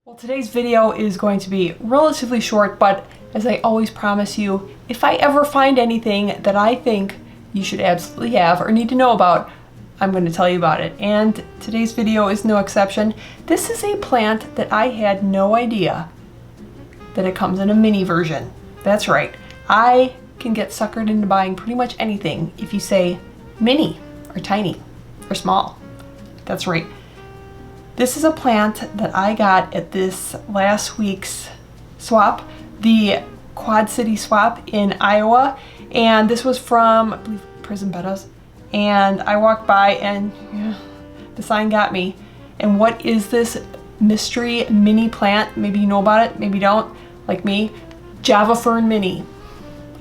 Well, today's video is going to be relatively short, but as I always promise you, if I ever find anything that I think you should absolutely have or need to know about, I'm going to tell you about it. And today's video is no exception. This is a plant that I had no idea that it comes in a mini version. That's right. I can get suckered into buying pretty much anything if you say mini or tiny or small. That's right. This is a plant that I got at this last week's swap, the Quad City swap in Iowa, and this was from, I believe, Prison Meadows. And I walked by and the sign got me. And what is this mystery mini plant? Maybe you know about it, maybe you don't, like me. Java Fern mini.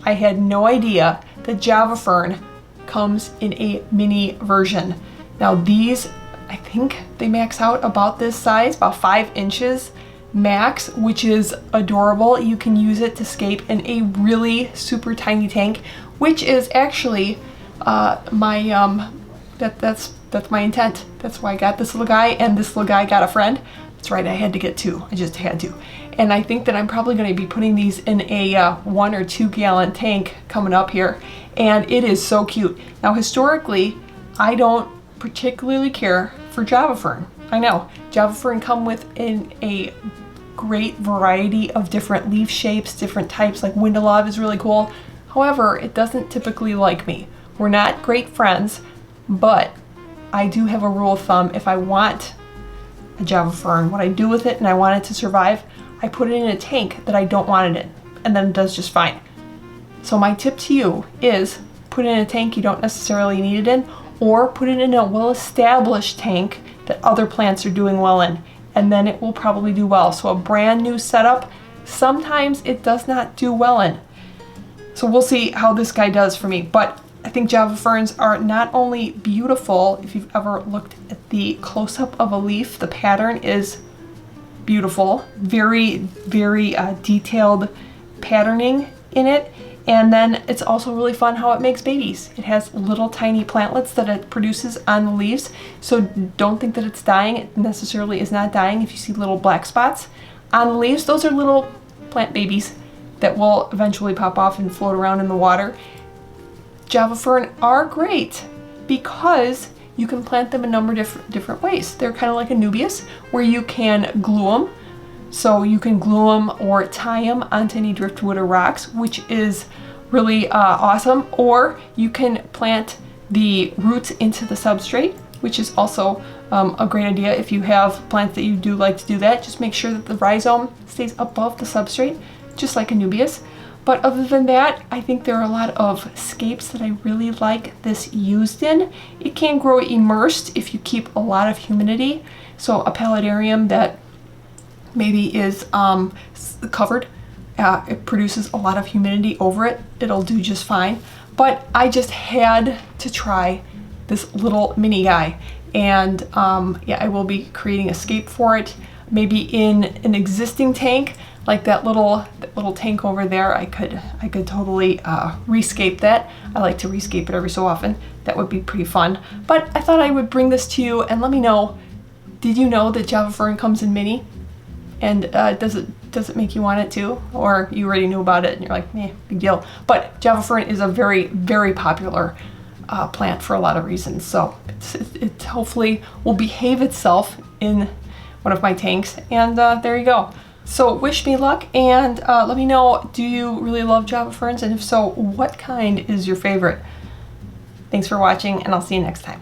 I had no idea that Java Fern comes in a mini version. Now these, I think they max out about this size, about 5 inches max, which is adorable. You can use it to scape in a really super tiny tank, which is actually that's my intent. That's why I got this little guy, and this little guy got a friend. That's right, I had to get two. I just had to. And I think that I'm probably going to be putting these in a 1 or 2 gallon tank coming up here, and it is so cute. Now historically, I don't particularly care for Java Fern. I know Java Fern come with a great variety of different leaf shapes, different types, like Window Love is really cool. However, it doesn't typically like me. We're not great friends, but I do have a rule of thumb. If I want a Java Fern, what I do with it and I want it to survive, I put it in a tank that I don't want it in, and then it does just fine. So my tip to you is put it in a tank you don't necessarily need it in, or put it in a well-established tank that other plants are doing well in, and then it will probably do well. So a brand new setup, sometimes it does not do well in. So we'll see how this guy does for me. But I think Java Ferns are not only beautiful, if you've ever looked at the close-up of a leaf, the pattern is beautiful, very, very detailed patterning in it. And then it's also really fun how it makes babies. It has little tiny plantlets that it produces on the leaves. So don't think that it's dying. It necessarily is not dying. If you see little black spots on the leaves, those are little plant babies that will eventually pop off and float around in the water. Java Fern are great because you can plant them a number of different ways. They're kind of like a Nubius, where you can glue them. So you can glue them or tie them onto any driftwood or rocks, which is really awesome. Or you can plant the roots into the substrate, which is also a great idea if you have plants that you do like to do that. Just make sure that the rhizome stays above the substrate, just like a Nubius. But other than that, I think there are a lot of scapes that I really like this used in. It can grow immersed if you keep a lot of humidity. So a paludarium that maybe is covered, it produces a lot of humidity over it, it'll do just fine. But I just had to try this little mini guy, and yeah, I will be creating a scape for it, maybe in an existing tank, like that little tank over there. I could totally rescape that. I like to rescape it every so often. That would be pretty fun. But I thought I would bring this to you and let me know, did you know that Java Fern comes in mini? And does it make you want it too? Or you already knew about it and you're like, eh, big deal. But Java Fern is a very, very popular plant for a lot of reasons. So it hopefully will behave itself in one of my tanks. And there you go. So wish me luck, and let me know, do you really love Java Ferns? And if so, what kind is your favorite? Thanks for watching, and I'll see you next time.